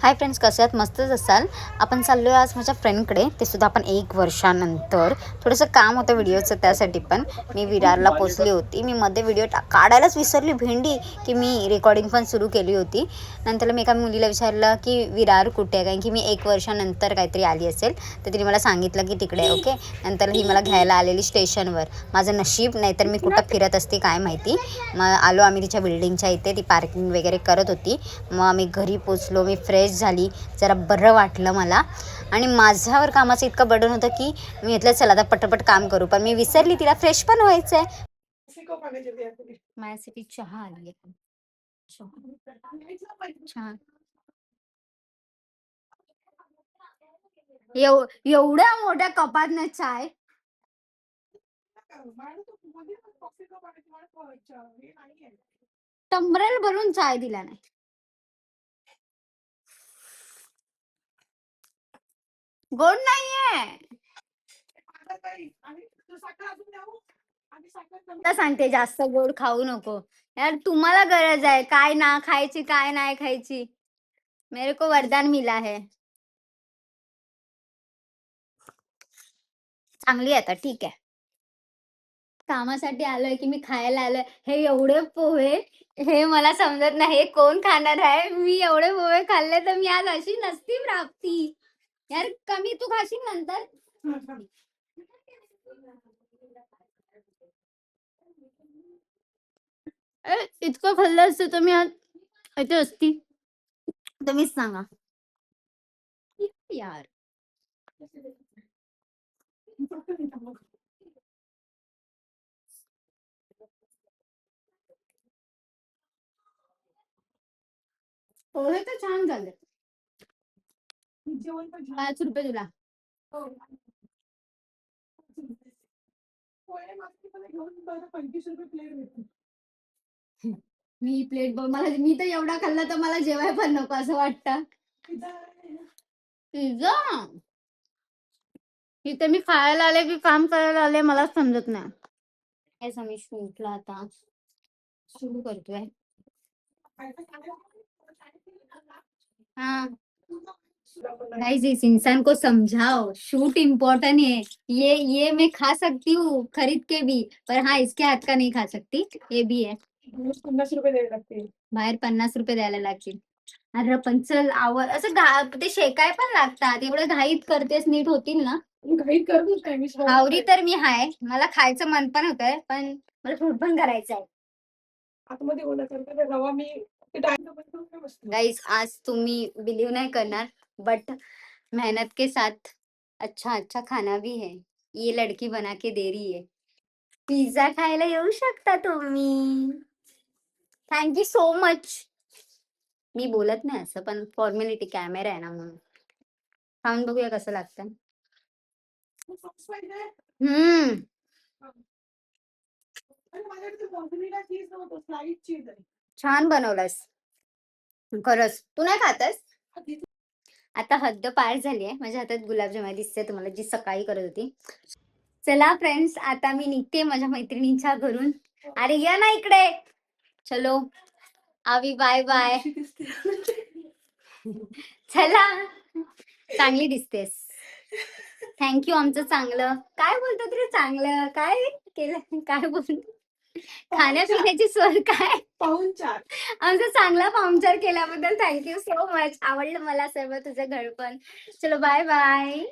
Hi friends, कसे आहात? मस्तच असाल. आपण चाललो आहे आज माझ्या फ्रेंडकडे, ते सुद्धा आपण 1 वर्षानंतर. थोडंसं काम होतं व्हिडिओचं, त्यासाठी पण मी विरारला पोचली होती. मी मध्ये व्हिडिओ काढायलाच विसरली भेंडी, की मी रेकॉर्डिंग पण सुरू केली होती. नंतर मी एका मुलीला विचारलं की विरार कुठे आहे, कारण की मी 1 वर्षानंतर काहीतरी आली असेल, तर तिने मला सांगितलं की तिकडे आहे. ओके. नंतर ही मला घ्यायला आलेली स्टेशनवर. माझं नशीब, नाहीतर मी कुठं फिरत असते काय माहिती. मग आलो आम्ही तिच्या बिल्डिंगच्या इथे, ती पार्किंग वगैरे करत होती. मग आम्ही घरी पोचलो, मी फ्रेश झाली, जरा बरं वाटलं मला. आणि माझ्यावर कामाचं इतकं बर्डन होतं की मी म्हटलं चला आता पटपट काम करू, पण मी विसरली तिला फ्रेश पण व्हायचं आहे. माझ्यासाठी चहा आली आहे. छान. एवढ्या मोठ्या कपात ना चाय, टंबरेल भरून चाय दिला नाही. गोड नाहीये. सांगते जास्त गोड खाऊ नको यार. तुम्हाला गरज आहे काय ना खायची, काय नाही खायची. मेरे को वरदान मिला है. चांगली आता ठीक आहे. कामासाठी आलोय की मी खायला आलोय? हे एवढे पोहे, हे मला समजत नाही. हे कोण खाणार आहे? मी एवढे पोहे खाल्ले तर मी आज अशी नसती प्राप्ती. यार कमी तू खाशील नंतर. इतकं खाल्लं असतं तर मी आज इथे असती. तुम्हीच सांगा यार. पोहे तर छान झाले. 5 रुपये तुला. मी प्लेट बघ, मला मी तर एवढा खाल्ला तर मला जेवाय पण नको असं वाटतं. पिझ्झा इथे मी खायला आले की काम करायला आले मला समजत नाही. हे समी शूटला आता सुरू करतोय. हाँ गाइस, इस इंसान को समझाओ, शूट इम्पोर्टेंट है. ये मैं खा सकती हूँ खरीद के भी, पर हाँ इसके हाथ का नहीं खा सकती. ये भी है. 50 रुपये द्यायला लागतील बाहेर. 50 रुपये द्यायला लागतील. अरे पण चल आवर असं ते शेकाय पण लागतात. एवढं घाईत करतेस, नीट होतील ना? घाईत करतोस काय? मी आवरी तर मी हाय, मला खायचं मन पण होतंय, पण मला शूट पण करायचं आहे. आतमध्ये ओला करते रवा मी. गाइस, आज तुम्ही बिलीव नहीं करना, बट मेहनत के साथ अच्छा अच्छा खाना भी है. ये लड़की बना के दे रही है. पिझ्झा खायला येऊ शकता तुम्ही. Thank you so much. मी बोलत नाही असं, पण फॉर्मॅलिटी कॅमेरा आहे ना म्हणून. खाऊन बघूया कसं लागतं. हम्म. छान बनवलंस खरंच. तू नाही खातस? आता हद्द पार झाली आहे. माझ्या हातात गुलाबजाम दिसते तुम्हाला, जी सकाळी करत होती. चला फ्रेंड्स, आता मी निघते माझ्या मैत्रिणींच्या घरून. अरे या ना इकडे. चलो आवी, बाय बाय. चला, चांगली दिसतेस. थँक्यू. आमचं चांगलं काय बोलतो तरी, चांगलं काय केलं, काय बोल, खाण्यापिण्याची सोय काय, पाहुणचार. आमचा चांगला पाहुणचार केल्याबद्दल थँक्यू सो मच. आवडलं मला सर्व तुझं घर पण. चलो बाय बाय.